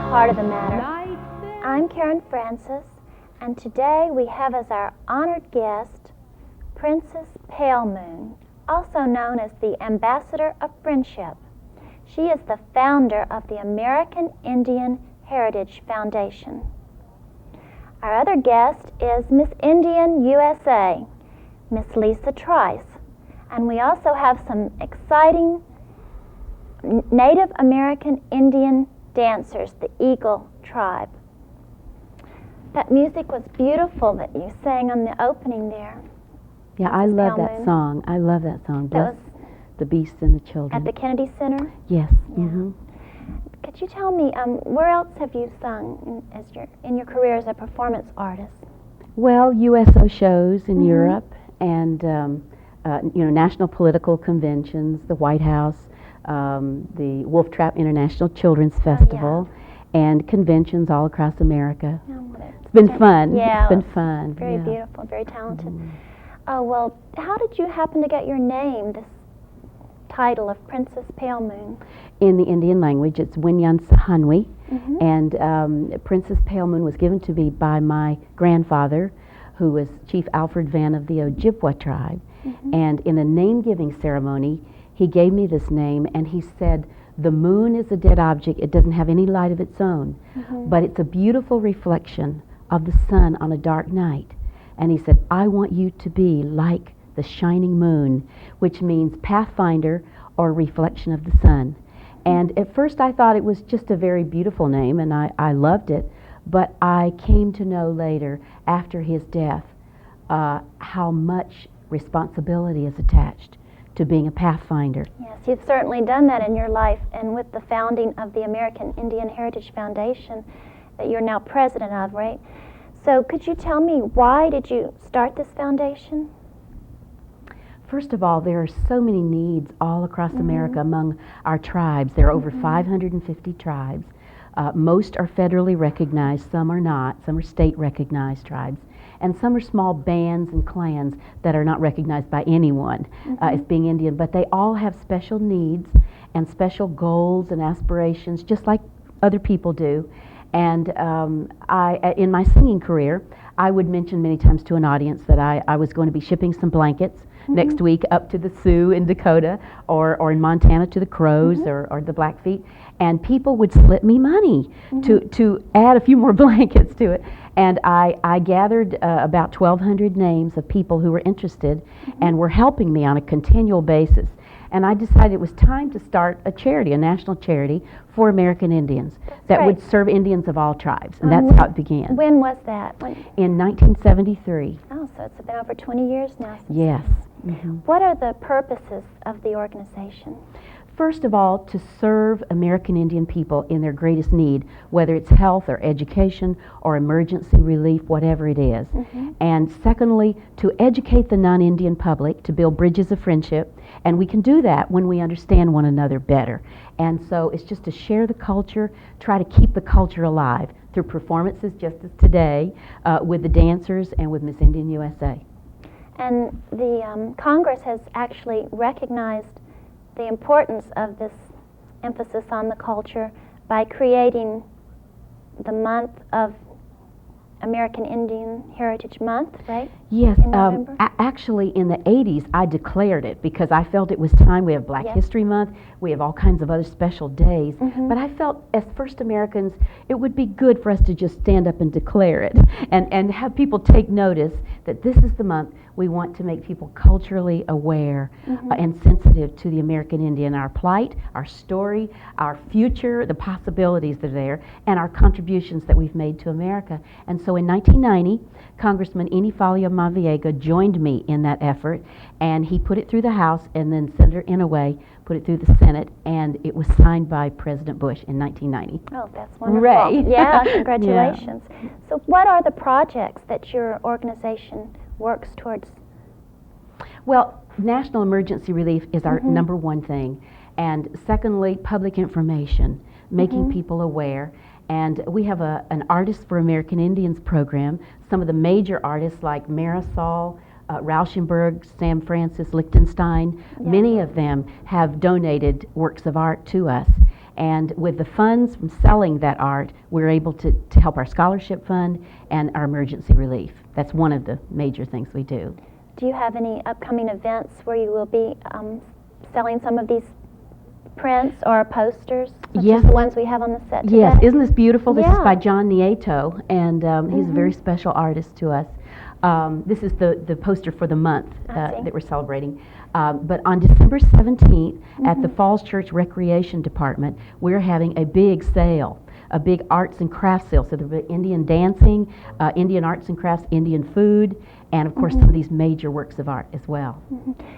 Heart of the Matter. I'm Karen Francis, and today we have as our honored guest Princess Pale Moon, also known as the Ambassador of Friendship. She is the founder of the American Indian Heritage Foundation. Our other guest is Miss Indian USA, Miss Lisa Trice, and we also have some exciting Native American Indian dancers, the Eagle Tribe. That music was beautiful that you sang on the opening there. Yeah, I love that song. I love that song. Bless the Beasts and the Children. At the Kennedy Center? Yes. Yeah. Mm-hmm. Could you tell me, where else have you sung in your career as a performance artist? Well, USO shows in Europe and national political conventions, the White House, the Wolf Trap International Children's Festival, and conventions all across America. It's been fun. Yeah, it's been fun. Very beautiful, very talented. Oh, well, how did you happen to get your name, this title of Princess Pale Moon? In the Indian language, it's Winyan Sahanwi, and Princess Pale Moon was given to me by my grandfather, who was Chief Alfred Van of the Ojibwa tribe. And in a name-giving ceremony, he gave me this name, and he said, the moon is a dead object. It doesn't have any light of its own, but it's a beautiful reflection of the sun on a dark night. And he said, I want you to be like the shining moon, which means pathfinder or reflection of the sun. And at first I thought it was just a very beautiful name, and I loved it, but I came to know later, after his death, how much responsibility is attached to being a pathfinder. Yes, you've certainly done that in your life, and with the founding of the American Indian Heritage Foundation that you're now president of, right? So could you tell me, why did you start this foundation? First of all, there are so many needs all across America among our tribes. There are over 550 tribes. Most are federally recognized, some are not. Some are state recognized tribes. And some are small bands and clans that are not recognized by anyone as being Indian, but they all have special needs and special goals and aspirations, just like other people do. And in my singing career, I would mention many times to an audience that I was going to be shipping some blankets next week up to the Sioux in Dakota, or in Montana to the Crows or the Blackfeet, and people would slip me money to add a few more blankets to it. And I gathered about 1,200 names of people who were interested and were helping me on a continual basis. And I decided it was time to start a charity, a national charity for American Indians that would serve Indians of all tribes. And that's how it began. When was that? In 1973. Oh, so it's been over 20 years now. Yes. What are the purposes of the organization? First of all, to serve American Indian people in their greatest need, whether it's health or education or emergency relief, whatever it is. And secondly, to educate the non-Indian public, to build bridges of friendship, and we can do that when we understand one another better. And so it's just to share the culture, try to keep the culture alive through performances just as today with the dancers and with Miss Indian USA. And the Congress has actually recognized the importance of this emphasis on the culture by creating the month of American Indian Heritage Month, right? Yes, in November? Actually in the 80s I declared it because I felt it was time. We have Black History Month, we have all kinds of other special days, but I felt as First Americans it would be good for us to just stand up and declare it and have people take notice that this is the month we want to make people culturally aware and sensitive to the American Indian, our plight, our story, our future, the possibilities that are there, and our contributions that we've made to America. And so in 1990, Congressman Eni Falia Maviega joined me in that effort, and he put it through the House, and then Senator Inouye put it through the Senate, and it was signed by President Bush in 1990. Oh, that's wonderful. Hooray. Yeah, congratulations. So what are the projects that your organization works towards? Well, national emergency relief is our number one thing. And secondly, public information, making people aware. And we have an Artists for American Indians program. Some of the major artists like Marisol, Rauschenberg, Sam Francis, Lichtenstein, many of them have donated works of art to us. And with the funds from selling that art, we're able to help our scholarship fund and our emergency relief. That's one of the major things we do. Do you have any upcoming events where you will be selling some of these prints or posters, such Yes. as the ones we have on the set today? Yes, isn't this beautiful? This is Yeah. by John Nieto, and he's a very special artist to us. This is the poster for the month I see. that we're celebrating. But on December 17th, at the Falls Church Recreation Department, we're having a big sale, a big arts and crafts sale. So there'll be Indian dancing, Indian arts and crafts, Indian food, and of course some of these major works of art as well.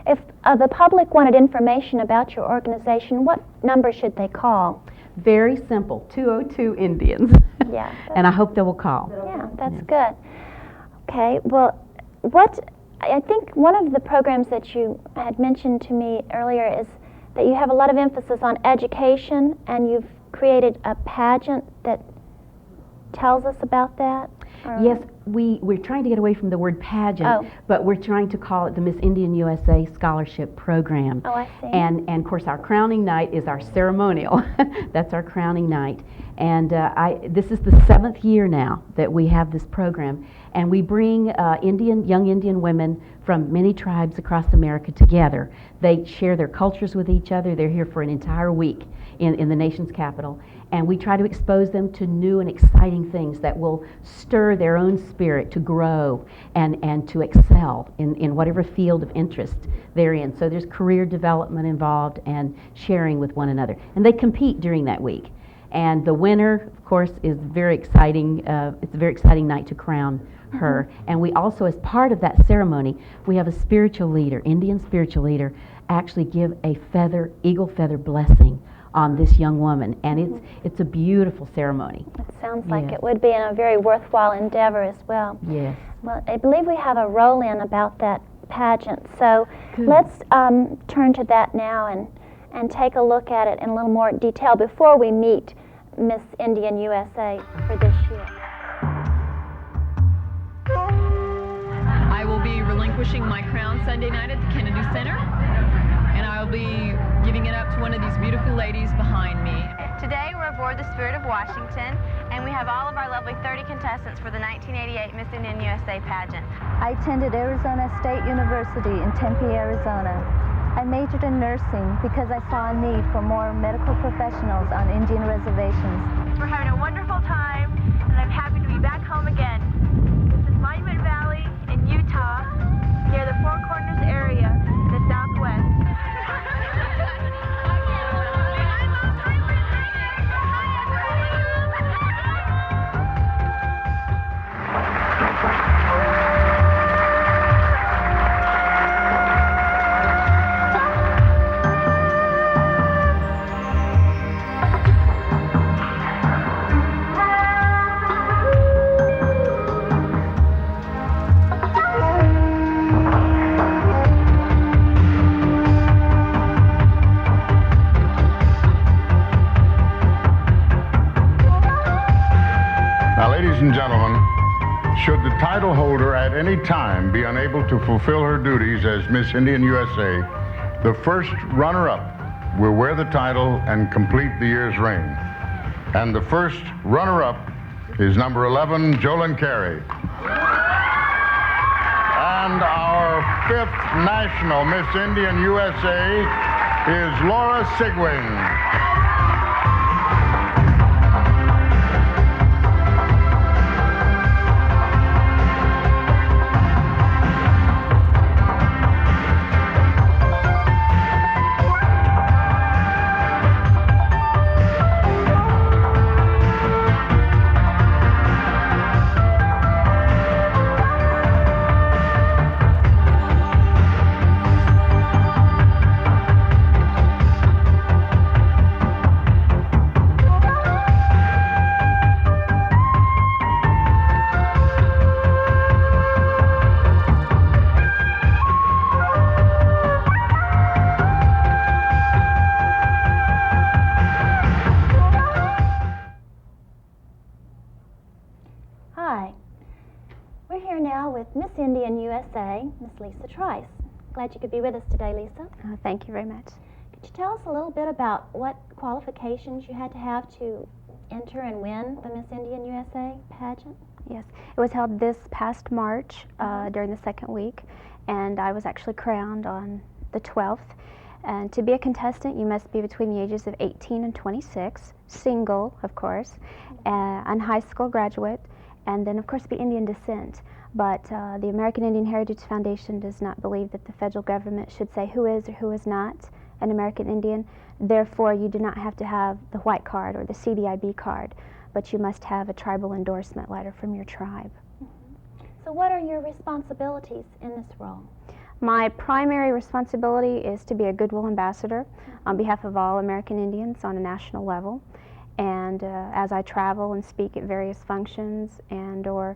If the public wanted information about your organization, what number should they call? Very simple, 202 Indians. Yeah. And I hope they will call. Yeah, that's good. Okay, well, I think one of the programs that you had mentioned to me earlier is that you have a lot of emphasis on education, and you've created a pageant that tells us about that? Or- Yes, we're trying to get away from the word pageant, Oh. but we're trying to call it the Miss Indian USA Scholarship Program. Oh, I see. And of course, our crowning night is our ceremonial. That's our crowning night. And this is the 7th year now that we have this program. And we bring young Indian women from many tribes across America together. They share their cultures with each other. They're here for an entire week in the nation's capital. And we try to expose them to new and exciting things that will stir their own spirit to grow and to excel in whatever field of interest they're in. So there's career development involved and sharing with one another. And they compete during that week. And the winner, of course, is very exciting. It's a very exciting night to crown her. And we also, as part of that ceremony, we have a spiritual leader, Indian spiritual leader, actually give a eagle feather blessing on this young woman, and it's a beautiful ceremony. It sounds like Yes. it would be a very worthwhile endeavor as well. Yes. Well, I believe we have a roll-in about that pageant, so Good. let's turn to that now and take a look at it in a little more detail before we meet Miss Indian USA for this year. I will be relinquishing my crown Sunday night at the Kennedy Center, and I'll be giving it up to one of these beautiful ladies behind me. Today we're aboard the Spirit of Washington, and we have all of our lovely 30 contestants for the 1988 Miss Indian USA pageant. I attended Arizona State University in Tempe, Arizona. I majored in nursing because I saw a need for more medical professionals on Indian reservations. We're having a wonderful time, and I'm happy to be back home again. This is Monument Valley in Utah, near the Four Corners area in the southwest. Now, ladies and gentlemen, should the title holder at any time be unable to fulfill her duties as Miss Indian USA, the first runner-up will wear the title and complete the year's reign. And the first runner-up is number 11, Jolyn Carey. And our 5th national Miss Indian USA is Laura Sigwing. Hi, we're here now with Miss Indian USA, Miss Lisa Trice. Glad you could be with us today, Lisa. Thank you very much. Could you tell us a little bit about what qualifications you had to have to enter and win the Miss Indian USA pageant? Yes, it was held this past March during the second week, and I was actually crowned on the 12th. And to be a contestant, you must be between the ages of 18 and 26, single, of course, and high school graduate, and then, of course, be Indian descent. But the American Indian Heritage Foundation does not believe that the federal government should say who is or who is not an American Indian. Therefore, you do not have to have the white card or the CDIB card, but you must have a tribal endorsement letter from your tribe. So what are your responsibilities in this role? My primary responsibility is to be a goodwill ambassador on behalf of all American Indians on a national level. And as I travel and speak at various functions and or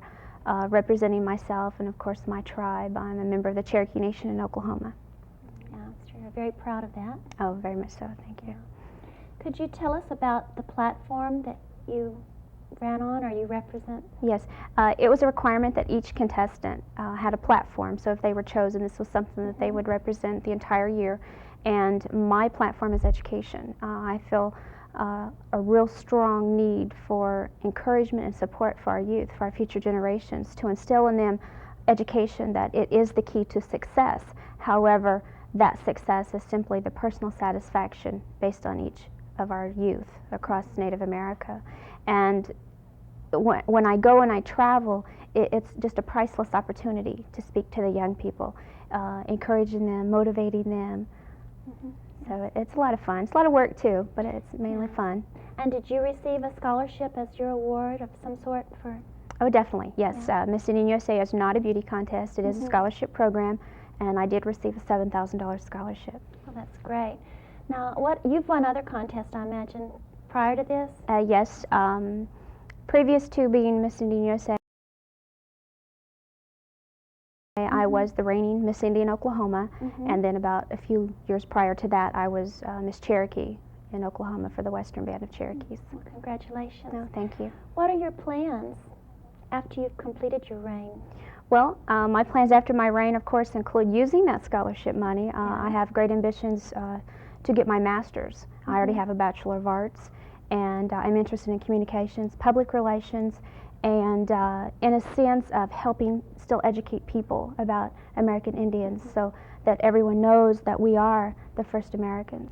representing myself and of course my tribe, I'm a member of the Cherokee Nation in Oklahoma. Yeah, sure. You're very proud of that. Oh, very much so, thank you. Could you tell us about the platform that you ran on or you represent? Yes, it was a requirement that each contestant had a platform, so if they were chosen, this was something that they would represent the entire year. And my platform is education. I feel a real strong need for encouragement and support for our youth, for our future generations, to instill in them education that it is the key to success. However, that success is simply the personal satisfaction based on each of our youth across Native America. And when I go and I travel, it's just a priceless opportunity to speak to the young people, encouraging them, motivating them. So it's a lot of fun. It's a lot of work too, but it's mainly fun. And did you receive a scholarship as your award of some sort for? Oh, definitely, yes. Miss Indian USA is not a beauty contest. It is a scholarship program, and I did receive a $7,000 scholarship. Well, that's great. Now, you've won other contests, I imagine, prior to this? Yes. Previous to being Miss Indian USA, I was the reigning Miss Indian Oklahoma, and then about a few years prior to that, I was Miss Cherokee in Oklahoma for the Western Band of Cherokees. Well, congratulations. No, thank you. What are your plans after you've completed your reign? Well, my plans after my reign, of course, include using that scholarship money. I have great ambitions to get my master's. I already have a Bachelor of Arts, and I'm interested in communications, public relations, and in a sense of helping still educate people about American Indians so that everyone knows that we are the first Americans.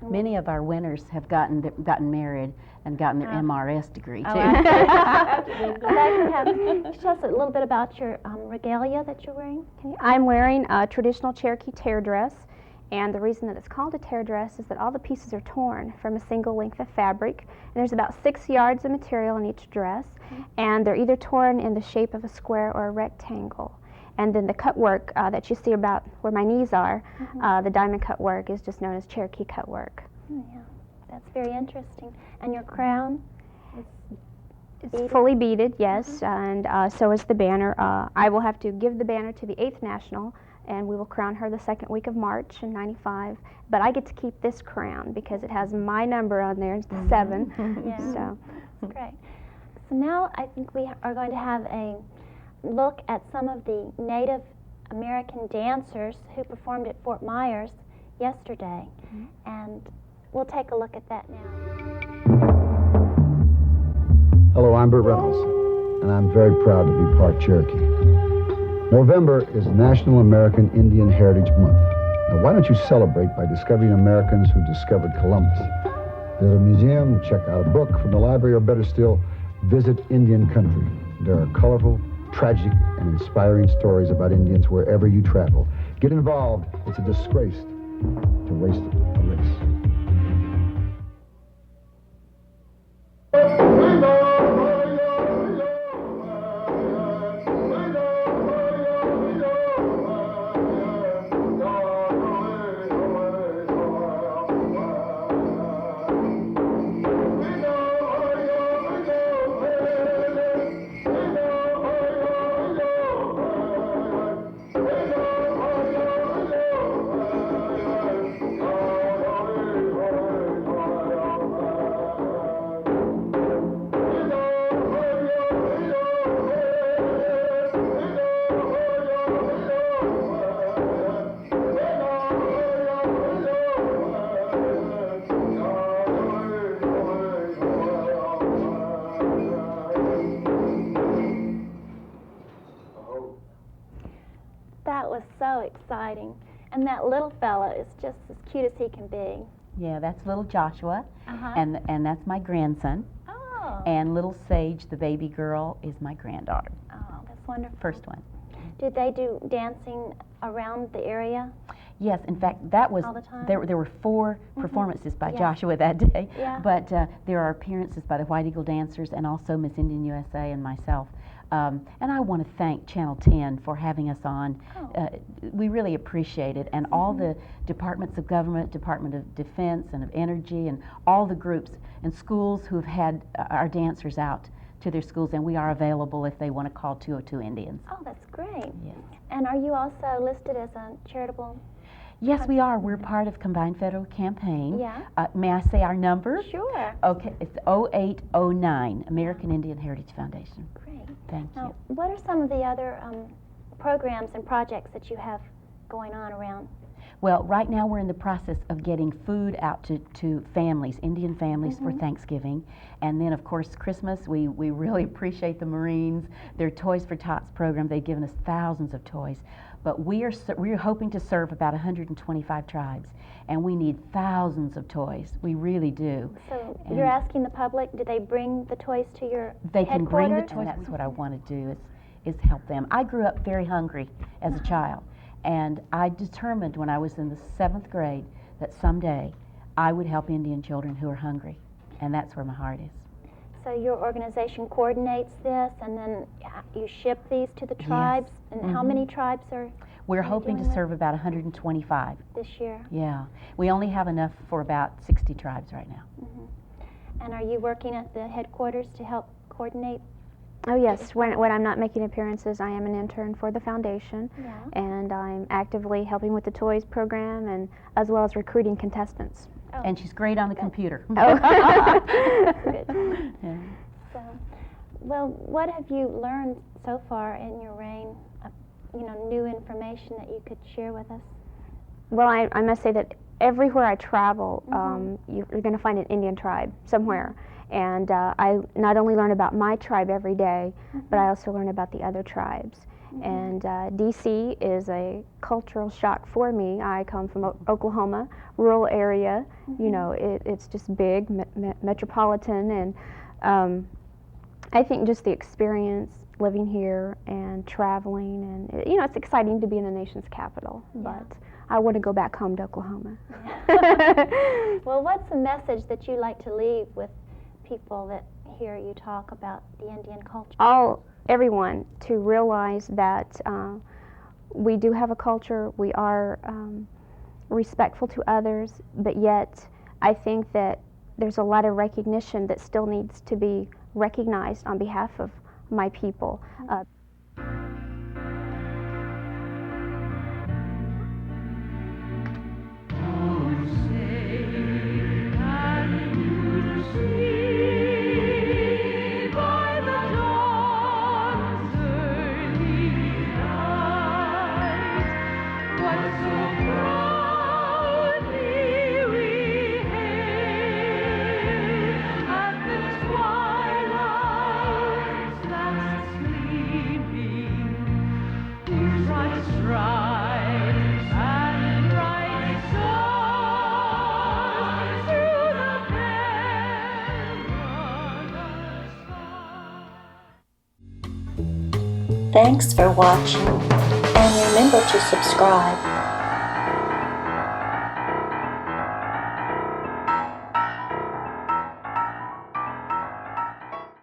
Many of our winners have gotten married and gotten their MRS degree too. Could you tell us a little bit about your regalia that you're wearing? I'm wearing a traditional Cherokee tear dress, and the reason that it's called a tear dress is that all the pieces are torn from a single length of fabric, and there's about 6 yards of material in each dress, and they're either torn in the shape of a square or a rectangle. And then the cut work that you see about where my knees are, the diamond cut work is just known as Cherokee cut work. Oh, yeah, that's very interesting. And your crown? It's fully beaded, yes, and so is the banner. I will have to give the banner to the 8th National, and we will crown her the second week of March in '95. But I get to keep this crown because it has my number on there, it's 7. Yeah, So. that's great. So now I think we are going to have a look at some of the Native American dancers who performed at Fort Myers yesterday, and we'll take a look at that now. Hello, I'm Burt Reynolds, and I'm very proud to be part Cherokee. November is National American Indian Heritage Month. Now, why don't you celebrate by discovering Americans who discovered Columbus? Visit a museum, check out a book from the library, or better still, visit Indian country. There are colorful, tragic, and inspiring stories about Indians wherever you travel. Get involved. It's a disgrace to waste a race. That was so exciting. And that little fella is just as cute as he can be. Yeah, that's little Joshua, Uh-huh. and that's my grandson. Oh. And little Sage, the baby girl, is my granddaughter, Oh, that's wonderful. first one. Did they do dancing around the area? Yes, in fact, that was, All the time? there were 4 performances by Yeah. Joshua that day, Yeah. but there are appearances by the White Eagle Dancers and also Miss Indian USA and myself. And I want to thank Channel 10 for having us on. Oh. We really appreciate it, and all the departments of government, Department of Defense and of Energy, and all the groups and schools who have had our dancers out to their schools, and we are available if they want to call 202 Indians. Oh, that's great. Yes. And are you also listed as a charitable? Yes, we are. We're part of Combined Federal Campaign. Yeah. May I say our number? Sure. Okay, it's 0809, American Indian Heritage Foundation. Great. Thank Now, you. what are some of the other programs and projects that you have going on around? Well, right now we're in the process of getting food out to families, Indian families for Thanksgiving. And then, of course, Christmas, we really appreciate the Marines, their Toys for Tots program. They've given us thousands of toys. But we're hoping to serve about 125 tribes, and we need thousands of toys. We really do. So And you're asking the public, do they bring the toys to your They can bring the headquarters? toys. That's what I want to do is help them. I grew up very hungry as a child, and I determined when I was in the 7th grade that someday I would help Indian children who are hungry, and that's where my heart is. So your organization coordinates this, and then you ship these to the tribes? And how many tribes are We're you hoping to dealing with serve about 125. this year? Yeah. We only have enough for about 60 tribes right now. And are you working at the headquarters to help coordinate? Oh yes, when I'm not making appearances, I am an intern for the foundation, Yeah. and I'm actively helping with the toys program and as well as recruiting contestants. Oh. And she's great on the computer. Oh. Good. Yeah. So, well, what have you learned so far in your reign of, new information that you could share with us? Well, I must say that everywhere I travel, you're going to find an Indian tribe somewhere. And I not only learn about my tribe every day, but I also learn about the other tribes. And D.C. is a cultural shock for me. I come from Oklahoma, rural area. You know, it's just big, metropolitan, and I think just the experience living here and traveling, and it's exciting to be in the nation's capital. But I want to go back home to Oklahoma. Well, what's the message that you like to leave with people that hear you talk about the Indian culture? Everyone to realize that we do have a culture, we are respectful to others, but yet I think that there's a lot of recognition that still needs to be recognized on behalf of my people. Thanks for watching, and remember to subscribe.